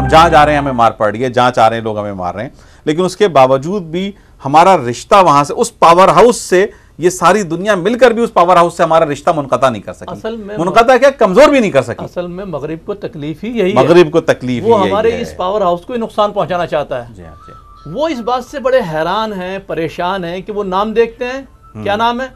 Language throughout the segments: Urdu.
ہم جہاں جا رہے ہیں ہمیں مار پڑ رہی ہے، جہاں چاہ رہے ہیں لوگ ہمیں مار رہے ہیں، لیکن اس کے باوجود بھی ہمارا رشتہ وہاں سے، اس پاور ہاؤس سے، یہ ساری دنیا مل کر بھی اس پاور ہاؤس سے ہمارا رشتہ منقطع نہیں کر سکی، منقطع کیا کمزور بھی نہیں کر سکی۔ اصل میں مغرب کو تکلیف ہی یہی ہے، مغرب کو تکلیف وہ ہمارے اس پاور ہاؤس کو نقصان پہنچانا چاہتا ہے۔ جی ہاں جی، وہ اس بات سے بڑے حیران ہیں، پریشان ہیں کہ وہ نام دیکھتے ہیں، کیا نام ہے؟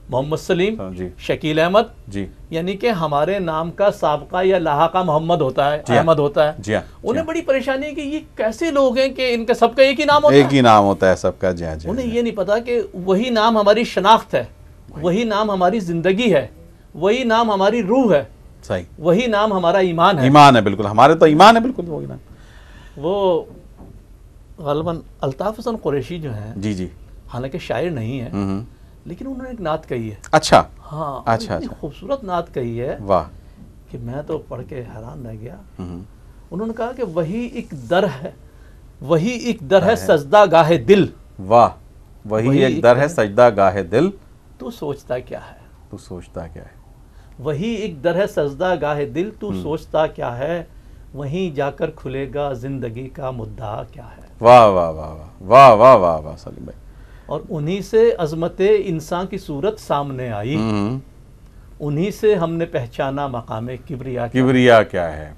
محمد سلیم، جی شکیل احمد، جی یعنی کہ ہمارے نام کا سابقہ یا لاحقہ محمد ہوتا ہے، احمد ہوتا ہے۔ جی ہاں، انہیں بڑی پریشانی ہے کہ یہ کیسے لوگ ہیں کہ ان کا سب کا ایک ہی نام ہوتا ہے، ایک ہی نام ہوتا ہے سب کا۔ جی ہاں جی، انہیں یہ نہیں پتا کہ وہی نام ہماری شناخت ہے، وہی نام ہماری زندگی ہے، وہی نام ہماری روح ہے، صحیح، وہی نام ہمارا ایمان ہے۔ ایمان ہے، بالکل ہمارے تو ایمان ہے، بالکل وہی نام۔ وہ غالباً الطاف حسن قریشی جو ہیں، جی جی، حالانکہ شاعر نہیں ہے لیکن انہوں نے ایک نعت کہی ہے۔ اچھا، ہاں، اچھا اتنی خوبصورت نعت کہی ہے واہ، کہ میں تو پڑھ کے حیران رہ گیا۔ انہوں نے کہا کہ وہی ایک در ہے، وہی ایک در ہے سجدہ گاہ دل، واہ، وہی ایک در ہے سجدہ گاہ دل، تو سوچتا کیا ہے؟ تو سوچتا کیا ہے؟ وہی ایک در ہے سجدہ گاہ دل، تو سوچتا کیا ہے؟ وہیں جا کر کھلے گا زندگی کا مدعا کیا ہے۔ واہ واہ واہ واہ واہ واہ واہ واہ سلیم بھائی۔ اور انہی سے عظمت انسان کی صورت سامنے آئی، انہی سے ہم نے پہچانا مقام کبریا کیا ہے۔ کبریا کیا ہے؟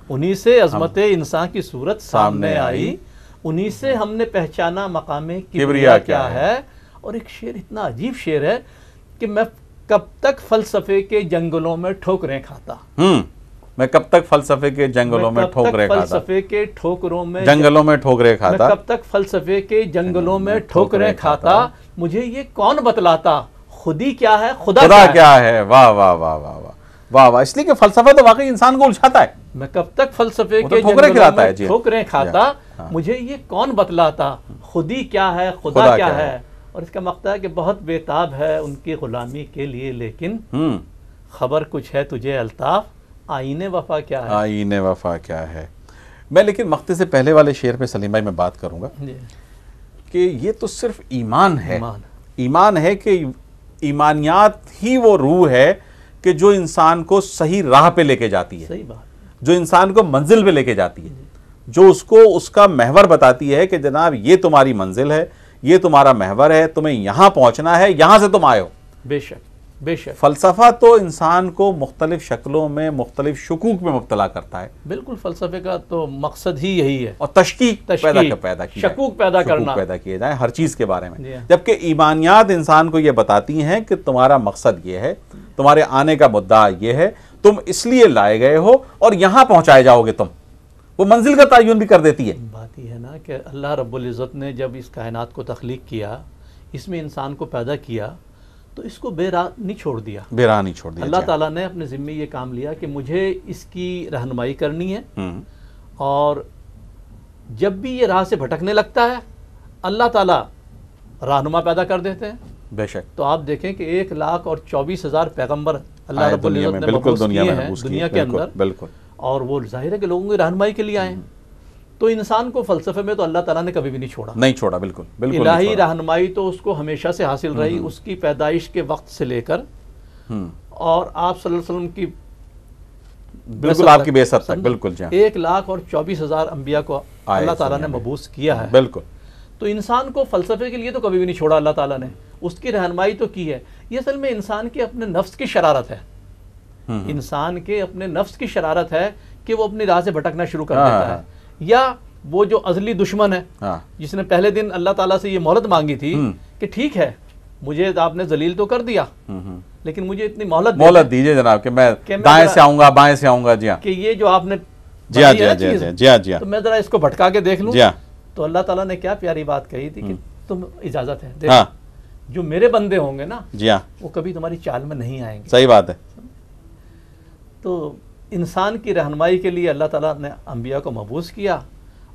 انہی سے عظمت انسان کی صورت سامنے آئی، انہی سے ہم نے پہچانا مقام کبریا کیا ہے۔ اور ایک شعر اتنا عجیب شعر ہے کہ میں کب تک فلسفے کے جنگلوں میں ٹھوکریں کھاتا، میں کب تک فلسفے کے جنگلوں میں ٹھوکریں کھاتا، فلسفے کے ٹھوکروں میں جنگلوں میں ٹھوکریں کھاتا، میں کب تک فلسفے کے جنگلوں میں ٹھوکریں کھاتا، مجھے یہ کون بتلاتا خودی کیا ہے، خدا کیا ہے۔ واہ واہ واہ واہ واہ واہ واہ، اس لیے کہ فلسفہ تو واقعی انسان کو الجھاتا ہے۔ میں کب تک فلسفے وہ تو کے ٹھوکریں جنگلوں کھلاتا میں ہے، جی ٹھوکریں کھاتا، مجھے یہ کون بتلاتا خودی کیا ہے، خدا کیا ہے۔ اور اس کا مقطع ہے کہ بہت بےتاب ہے ان کی غلامی کے لیے، لیکن خبر کچھ ہے تجھے الطاف، آئین وفا کیا ہے۔ آئین وفا کیا ہے۔ میں لیکن مقطع سے پہلے والے شعر پہ سلیم بھائی میں بات کروں گا کہ یہ تو صرف ایمان ہے، ایمان ہے کہ ایمانیات ہی وہ روح ہے کہ جو انسان کو صحیح راہ پہ لے کے جاتی ہے، صحیح بات، جو انسان کو منزل پہ لے کے جاتی ہے، جو اس کو اس کا محور بتاتی ہے کہ جناب یہ تمہاری منزل ہے، یہ تمہارا محور ہے، تمہیں یہاں پہنچنا ہے، یہاں سے تم آئے ہو۔ بے شک بے شک۔ فلسفہ تو انسان کو مختلف شکلوں میں مختلف شکوک میں مبتلا کرتا ہے، بالکل فلسفے کا تو مقصد ہی یہی ہے، اور تشکیک پیدا کی شکوک پیدا کیے جائیں ہر چیز کے بارے میں، جی ہاں۔ جبکہ ایمانیات انسان کو یہ بتاتی ہیں کہ تمہارا مقصد یہ ہے، تمہارے آنے کا مدعا یہ ہے، تم اس لیے لائے گئے ہو اور یہاں پہنچائے جاؤ گے تم، وہ منزل کا تعین بھی کر دیتی ہے۔ بات یہ ہے نا کہ اللہ رب العزت نے جب اس کائنات کو تخلیق کیا، اس میں انسان کو پیدا کیا، تو اس کو بے راہ نہیں چھوڑ دیا، بے راہ نہیں چھوڑ دیا۔ اللہ تعالیٰ نے اپنے ذمہ یہ کام لیا کہ مجھے اس کی رہنمائی کرنی ہے، اور جب بھی یہ راہ سے بھٹکنے لگتا ہے اللہ تعالیٰ رہنما پیدا کر دیتے ہیں۔ بے شک، تو آپ دیکھیں کہ 1,24,000 پیغمبر اللہ رب العزت نے مبعوث کیے ہیں دنیا کے اندر، بالکل، اور وہ ظاہر ہے کہ لوگوں کی رہنمائی کے لیے آئے ہیں۔ تو انسان کو فلسفے میں تو اللہ تعالیٰ نے کبھی بھی نہیں چھوڑا، بالکل بالکل، الہی رہنمائی تو اس کو ہمیشہ سے حاصل رہی، اس کی پیدائش کے وقت سے لے کر اور آپ صلی اللہ علیہ وسلم کی بالکل آپ کی بعثت تک، بالکل جی، 1,24,000 انبیاء کو اللہ تعالیٰ نے مبعوث کیا ہے، بالکل۔ تو انسان کو فلسفے کے لیے تو کبھی بھی نہیں چھوڑا اللہ تعالیٰ نے، اس کی رہنمائی تو کی ہے۔ یہ اصل میں انسان کے اپنے نفس کی شرارت ہے، انسان کے اپنے نفس کی شرارت ہے کہ وہ اپنی راہ سے بھٹکنا شروع کر دیتا ہے، یا وہ جو ازلی دشمن ہے جس نے پہلے دن اللہ تعالیٰ سے یہ مہلت مانگی تھی کہ ٹھیک ہے مجھے آپ نے ذلیل تو کر دیا لیکن مجھے اتنی مہلت دیجیے جناب کہ میں دائیں سے آؤں گا بائیں سے آؤں گا، جی ہاں، کہ یہ جو آپ نے جی ہاں جی ہاں، تو میں ذرا اس کو بھٹکا کے دیکھ لوں۔ تو اللہ تعالیٰ نے کیا پیاری بات کہی تھی کہ تم اجازت ہے، جو میرے بندے ہوں گے نا جی ہاں، وہ کبھی تمہاری چال میں نہیں آئیں گے۔ صحیح بات ہے۔ تو انسان کی رہنمائی کے لیے اللہ تعالیٰ نے انبیاء کو مبعوث کیا،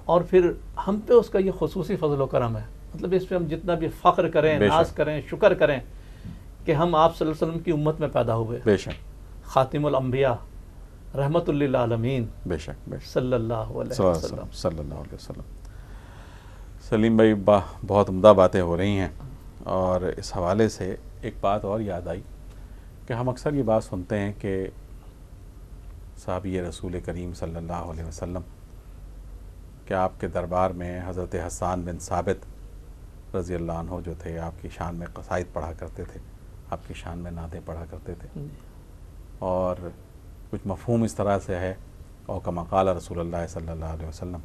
اور پھر ہم پہ اس کا یہ خصوصی فضل و کرم ہے، مطلب اس پہ ہم جتنا بھی فخر کریں، ناز کریں، شکر کریں کہ ہم آپ صلی اللہ علیہ وسلم کی امت میں پیدا ہوئے، بے شک، خاتم الانبیاء رحمت للعالمین، بے شک، صلی اللہ علیہ وسلم، صلی اللہ علیہ وسلم۔ سلیم بھائی بہت عمدہ باتیں ہو رہی ہیں، اور اس حوالے سے ایک بات اور یاد آئی کہ ہم اکثر یہ بات سنتے ہیں کہ صحابی رسول کریم صلی اللہ علیہ وسلم کہ آپ کے دربار میں حضرت حسان بن ثابت رضی اللہ عنہ جو تھے آپ کی شان میں قصائد پڑھا کرتے تھے، آپ کی شان میں نعتیں پڑھا کرتے تھے، اور کچھ مفہوم اس طرح سے ہے اور کما قال رسول اللہ صلی اللہ علیہ وسلم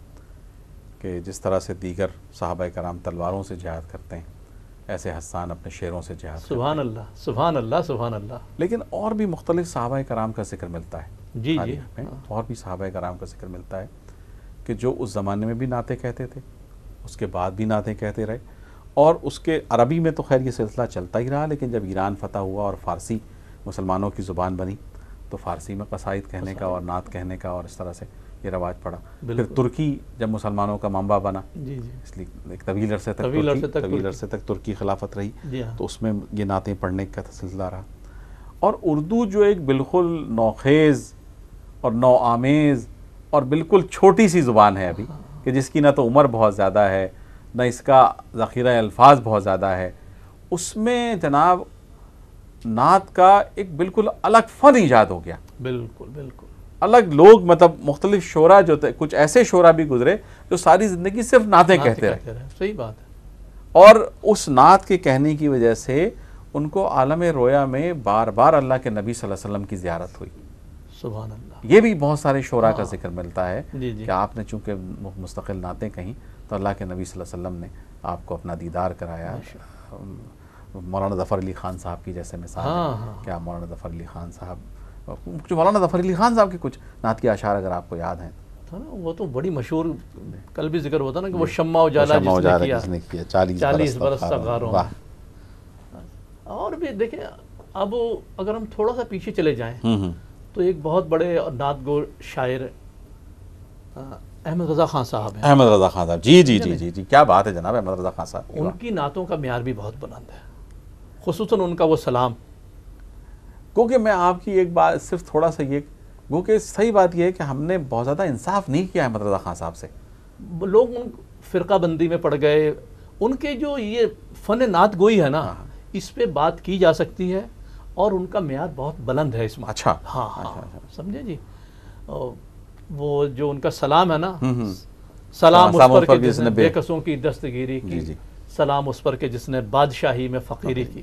کہ جس طرح سے دیگر صحابہ کرام تلواروں سے جہاد کرتے ہیں ایسے حسان اپنے شیروں سے جہاد کرتے ہیں۔ سبحان اللہ سبحان اللہ سبحان اللہ۔ لیکن اور بھی مختلف صحابہ کرام کا ذکر ملتا ہے جی جی، اور بھی صحابہ کرام کا ذکر ملتا ہے کہ جو اس زمانے میں بھی نعتیں کہتے تھے، اس کے بعد بھی نعتیں کہتے رہے، اور اس کے عربی میں تو خیر یہ سلسلہ چلتا ہی رہا، لیکن جب ایران فتح ہوا اور فارسی مسلمانوں کی زبان بنی تو فارسی میں قصائد کہنے کا اور نعت کہنے کا اور اس طرح سے یہ رواج پڑا۔ پھر ترکی جب مسلمانوں کا منبع بنا، جی جی، اس لیے ایک طویل عرصے تک ترکی خلافت رہی، تو اس میں یہ نعتیں پڑھنے کا سلسلہ رہا۔ اور اردو جو ایک بالکل نوخیز اور نو آمیز اور بالکل چھوٹی سی زبان ہے ابھی، کہ جس کی نہ تو عمر بہت زیادہ ہے نہ اس کا ذخیرہ الفاظ بہت زیادہ ہے، اس میں جناب نعت کا ایک بالکل الگ فن ایجاد ہو گیا۔ بالکل بالکل الگ لوگ، مطلب مختلف شعراء جو تھے، کچھ ایسے شعراء بھی گزرے جو ساری زندگی صرف نعتیں کہتے رہے، صحیح بات ہے، اور اس نعت کے کہنے کی وجہ سے ان کو عالم رویا میں بار بار اللہ کے نبی صلی اللہ علیہ وسلم کی زیارت ہوئی۔ سبحان اللہ۔ یہ بھی بہت سارے شعراء کا ذکر ملتا ہے جی کہ آپ نے چونکہ مستقل نعتیں کہیں تو اللہ کے نبی صلی اللہ علیہ وسلم نے آپ کو اپنا دیدار کرایا۔ مولانا ظفر علی خان صاحب کی جیسے مثال ہے، کیا مولانا ظفر علی خان صاحب، جو مولانا ظفر علی خان صاحب کے کچھ نعت کے اشعار اگر آپ کو یاد ہیں، وہ تو بڑی مشہور، کل بھی ذکر ہوتا نا کہ وہ شمع اجالا جس نے کیا 40 برس تک غاروں میں۔ اور بھی دیکھیں، اب اگر ہم تھوڑا سا پیچھے چلے جائیں تو ایک بہت بڑے نعت گو شاعر احمد رضا خان صاحب ہیں۔ احمد رضا خان صاحب، جی جی جی جی جی، کیا بات ہے جناب احمد رضا خان صاحب، ان کی نعتوں کا معیار بھی بہت بلند ہے، خصوصاً ان کا وہ سلام۔ کیونکہ میں آپ کی ایک بات صرف تھوڑا سا یہ، کیونکہ صحیح بات یہ ہے کہ ہم نے بہت زیادہ انصاف نہیں کیا احمد رضا خان صاحب سے، لوگ ان فرقہ بندی میں پڑ گئے۔ ان کے جو یہ فن نعت گوئی ہے نا، اس پہ بات کی جا سکتی ہے اور ان کا معیار بہت بلند ہے اس میں۔ اچھا، ہاں ہاں، سمجھے جی، وہ جو ان کا سلام ہے نا، سلام اس پر کہ جس نے بے کسوں کی دستگیری کی، سلام اس پر کہ جس نے بادشاہی میں فقیری کی،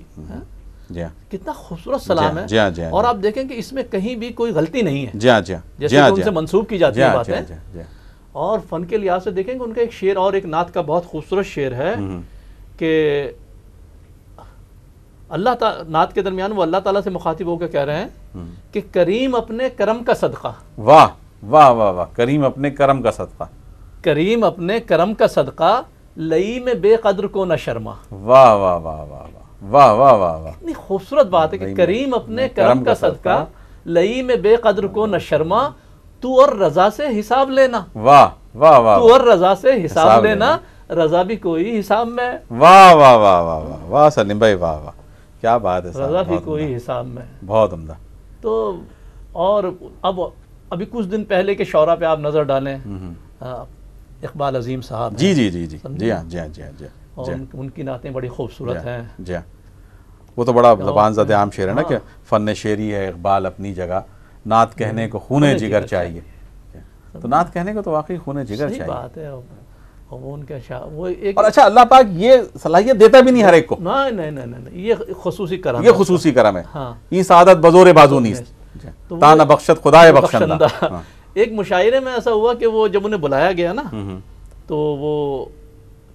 کتنا خوبصورت سلام ہے۔ اور آپ دیکھیں کہ اس میں کہیں بھی کوئی غلطی نہیں ہے، جیسے کہ ان سے منسوب کی جاتی ہے باتیں۔ اور فن کے لحاظ سے دیکھیں کہ ان کا ایک شعر، اور ایک نعت کا بہت خوبصورت شعر ہے کہ اللہ تعالیٰ، نعت کے درمیان وہ اللہ تعالیٰ سے مخاطب ہو کے کہہ رہے ہیں کہ کریم اپنے کرم کا صدقہ، واہ واہ واہ واہ، کریم اپنے کرم کا صدقہ، کریم اپنے کرم کا صدقہ، لئی میں بے قدر کو نہ شرما۔ واہ واہ واہ واہ واہ واہ واہ واہ، اتنی خوبصورت بات ہے کہ کریم اپنے کرم کا صدقہ، لئی میں بے قدر کو نہ شرما، تو اور رضا سے حساب لینا۔ واہ واہ واہ، تو اور رضا سے حساب لینا، رضا بھی کوئی حساب میں۔ واہ واہ واہ واہ واہ واہ سلیم بھائی، واہ واہ، کیا بات ہے، رضا بھی کوئی حساب میں، بہت عمدہ۔ تو اور اب ابھی کچھ دن پہلے کے شعراء پہ آپ نظر ڈالیں، اقبال عظیم صاحب، جی جی جی جی جی ہاں جی ہاں جی ہاں جی، اور ان کی نعتیں بڑی خوبصورت ہیں۔ جی ہاں، وہ تو بڑا زبان زد عام شعر ہے نا کہ فن شعری ہے اقبال اپنی جگہ، نعت کہنے کو خون جگر چاہیے، تو نعت کہنے کو تو واقعی خون جگر چاہیے، صحیح بات ہے۔ وہ ان کا وہ ایک، اور اچھا اللہ پاک یہ صلاحیت دیتا بھی نہیں ہر ایک کو، نہیں نہیں نہیں، یہ خصوصی کرم، یہ خصوصی کرم ہے، ہاں، یہ سعادت بزور بازو نیست تانا بخشت خدائے بخشندہ۔ ایک مشاعرے میں ایسا ہوا کہ وہ جب انہیں بلایا گیا نا، تو وہ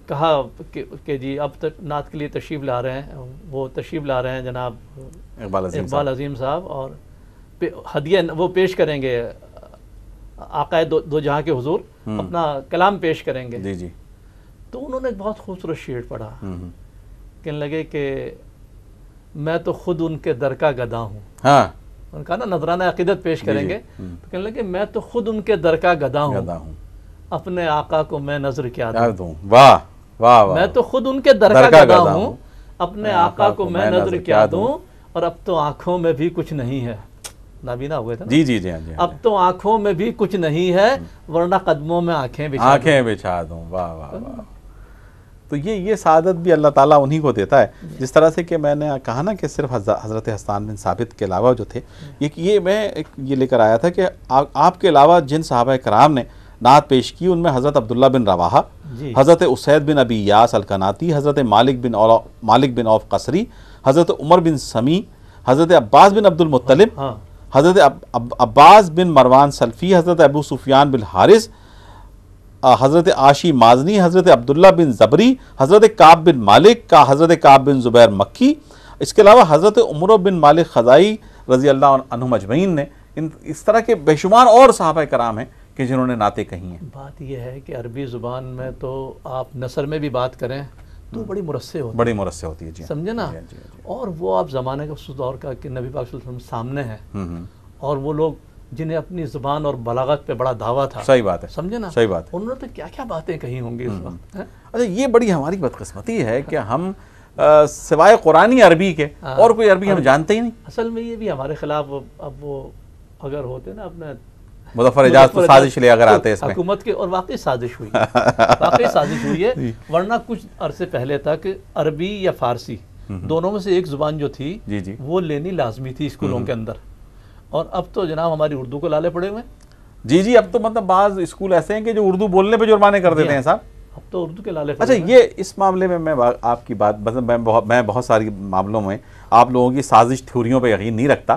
کہا کہ جی اب تک نعت کے لیے تشریف لا رہے ہیں، وہ تشریف لا رہے ہیں جناب اقبال عظیم صاحب، اور ہدیہ وہ پیش کریں گے آقائے دو جہاں کے حضور، اپنا کلام پیش کریں گے۔ جی جی، تو انہوں نے ایک بہت خوبصورت شعر پڑھا، کہنے لگے کہ میں تو خود ان کے در کا گدا ہوں۔ ہاں، ان کا نا نذرانہ عقیدت پیش کریں گے، تو کہنے لگے میں تو خود ان کے در کا گدا ہوں، اپنے آقا کو میں نظر کیا دوں۔ واہ واہ، میں تو خود ان کے در کا گدا ہوں، اپنے آقا کو میں نظر کیا دوں، اور اب تو آنکھوں میں بھی کچھ نہیں ہے، نابینا ہوئے تھے، جی جی جی، اب تو آنکھوں میں بھی کچھ نہیں ہے، ورنہ قدموں میں آنکھیں بچھا دوں۔ واہ واہ واہ، تو یہ سعادت بھی اللہ تعالیٰ انہی کو دیتا ہے، جس طرح سے کہ میں نے کہا نا کہ صرف حضرت حسان بن ثابت کے علاوہ جو تھے، یہ میں یہ لے کر آیا تھا کہ آپ کے علاوہ جن صحابہ کرام نے نعت پیش کی، ان میں حضرت عبداللہ بن رواحہ، حضرت اسید بن ابی یاس الکناتی، حضرت مالک بن عوف قصری، حضرت عمر بن سمی، حضرت عباس بن عبد المطلب، حضرت عباس بن مروان سلفی، حضرت ابو سفیان بن حارث، حضرت عاشی مازنی، حضرت عبداللہ بن زبری، حضرت کعب بن مالک کا، حضرت کعب بن زبیر مکی، اس کے علاوہ حضرت عمر بن مالک خزائی رضی اللہ عنہم اجمعین نے، اس طرح کے بے شمار اور صحابہ کرام ہیں کہ جنہوں نے نعتیں کہی ہیں۔ بات یہ ہے کہ عربی زبان میں تو آپ نثر میں بھی بات کریں تو بڑی مرصع ہوتی ہے، بڑی مرصع ہوتی ہے، جی سمجھے نا، اور وہ آپ زمانے کا اس دور کا کہ نبی پاک صلی اللہ علیہ وسلم سامنے ہیں، اور وہ لوگ جنہیں اپنی زبان اور بلاغت پہ بڑا دعویٰ تھا، صحیح بات ہے، سمجھے نا، صحیح بات ہے، انہوں نے تو کیا کیا باتیں کہی ہوں گی اس وقت۔ اچھا یہ بڑی ہماری بدقسمتی ہے کہ ہم سوائے قرآنی عربی کے اور کوئی عربی ہم جانتے ہی نہیں۔ اصل میں یہ بھی ہمارے خلاف، اب وہ اگر ہوتے نا اپنے مظفر اجاز تو سازش لے اگر آتے اس میں، حکومت کے، اور واقعی سازش ہوئی واقعی سازش ہوئی ہے، ورنہ کچھ عرصے پہلے تک عربی یا فارسی دونوں میں سے ایک زبان جو تھی وہ لینی لازمی تھی اسکولوں کے اندر، اور اب تو جناب ہماری اردو کو لالے پڑے ہوئے ہیں۔ جی اب تو مطلب بعض اسکول ایسے ہیں کہ جو اردو بولنے پہ جرمانے کر دیتے ہیں صاحب، اب تو اردو کے لالے اچھا یہ اس معاملے میں آپ کی بات، میں بہت ساری معاملوں میں آپ لوگوں کی سازش تھیوریوں پہ یقین نہیں رکھتا،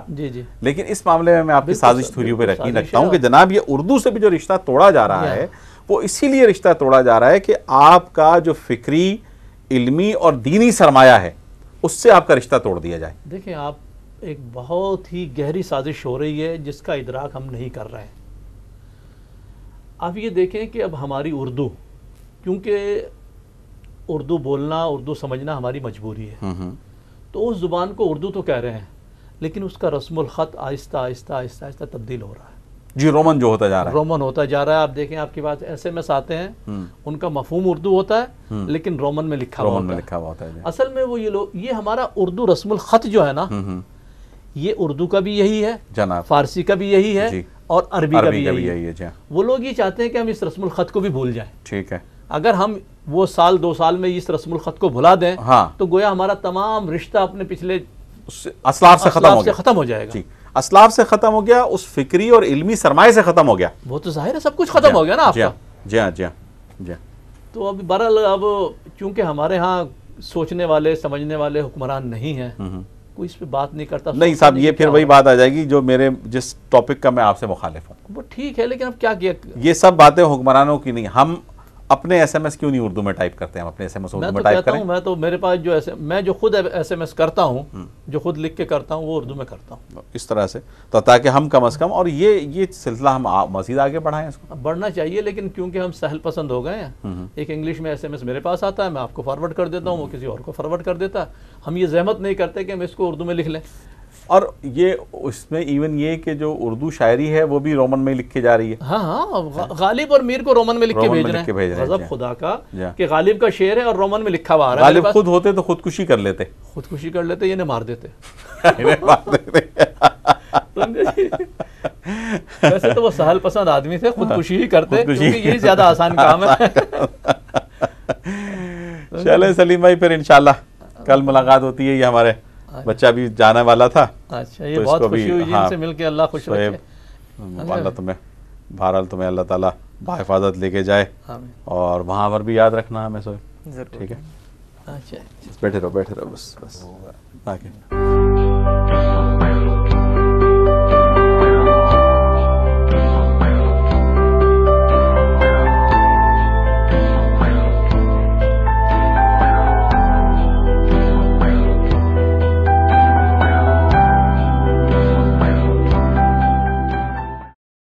لیکن اس معاملے میں آپ کی سازش تھیوریوں پہ یقین رکھتا ہوں کہ جناب یہ اردو سے بھی جو رشتہ توڑا جا رہا ہے وہ اسی لیے رشتہ توڑا جا رہا ہے کہ آپ کا جو فکری، علمی اور دینی سرمایہ ہے اس سے آپ کا رشتہ توڑ دیا جائے۔ دیکھیں آپ، ایک بہت ہی گہری سازش ہو رہی ہے جس کا ادراک ہم نہیں کر رہے ہیں۔ آپ یہ دیکھیں کہ اب ہماری اردو، کیونکہ اردو بولنا، اردو سمجھنا ہماری مجبوری ہے، تو اس زبان کو اردو تو کہہ رہے ہیں، لیکن اس کا رسم الخط آہستہ آہستہ آہستہ آہستہ تبدیل ہو رہا ہے، جی رومن جو ہوتا جا رہا ہے، رومن ہوتا جا رہا ہے۔ آپ دیکھیں آپ کے پاس ایس ایم ایس آتے ہیں، ان کا مفہوم اردو ہوتا ہے لیکن رومن میں لکھا ہوا ہوتا ہے۔ اصل میں وہ یہ ہمارا اردو رسم الخط جو ہے نا، یہ اردو کا بھی یہی ہے جناب، فارسی کا بھی یہی ہے، اور عربی کا بھی یہی ہے۔ وہ لوگ یہ چاہتے ہیں کہ ہم اس رسم الخط کو بھی بھول جائیں۔ ٹھیک ہے، اگر ہم وہ سال 2 سال میں اس رسم الخط کو بھلا دیں تو گویا ہمارا تمام رشتہ اپنے پچھلے اسلاف سے ختم ہو جائے گا، اسلاف سے ختم ہو گیا، اس فکری اور علمی سرمایہ سے ختم ہو گیا، وہ تو ظاہر ہے سب کچھ ختم ہو گیا نا آپ کا۔ جی ہاں تو اب بہرحال اب چونکہ ہمارے ہاں سوچنے والے، سمجھنے والے حکمران نہیں ہیں، کوئی اس پہ بات نہیں کرتا۔ نہیں صاحب، یہ پھر وہی بات آ جائے گی جو میرے جس ٹاپک کا میں آپ سے مخالف ہوں۔ وہ ٹھیک ہے، لیکن اب کیا کیا، یہ سب باتیں حکمرانوں کی نہیں۔ ہم اپنے ایس ایم ایس کیوں نہیں اردو میں ٹائپ کرتے ہیں؟ ہم اپنے ایس ایم ایس اردو میں ٹائپ کریں۔ میں تو میرے پاس میں جو خود ایس ایم ایس کرتا ہوں، جو خود لکھ کے کرتا ہوں، وہ اردو میں کرتا ہوں اس طرح سے، تو تاکہ ہم کم از کم، اور یہ سلسلہ ہم مزید آگے بڑھائیں، اس کو بڑھنا چاہیے، لیکن کیونکہ ہم سہل پسند ہو گئے ہیں، ایک انگلش میں ایس ایم ایس میرے پاس آتا ہے، میں آپ کو فارورڈ کر دیتا ہوں، وہ کسی اور کو فارورڈ کر دیتا ہے، ہم یہ زحمت نہیں کرتے کہ ہم اس کو اردو میں لکھ لیں۔ اور یہ اس میں ایون یہ کہ جو اردو شاعری ہے وہ بھی رومن میں لکھ کے جا رہی ہے۔ ہاں، غالب اور میر کو رومن میں لکھ کے بھیج رہے ہیں، غضب خدا کا کہ غالب کا شعر ہے اور رومن میں لکھا ہوا آ رہا ہے۔ غالب خود ہوتے تو خودکشی کر لیتے، یہ انہیں مار دیتے۔ ویسے تو وہ سہل پسند آدمی تھے، خودکشی ہی کرتے کیونکہ یہی زیادہ آسان کام ہے۔ چلیں سلیم بھائی، پھر انشاءاللہ کل ملاقات ہوتی ہے۔ یہ ہمارے بچہ بھی جانے والا تھا، اچھا یہ بہت خوشی ہوئی جی ان سے مل کے، اللہ خوش رکھے۔ اللہ تمہیں بہرحال تمہیں اللہ تعالیٰ بحفاظت لے کے جائے، اور وہاں پر بھی یاد رکھنا ہمیں سوئے، ٹھیک ہے؟ اچھا بیٹھے رہو بس آگے۔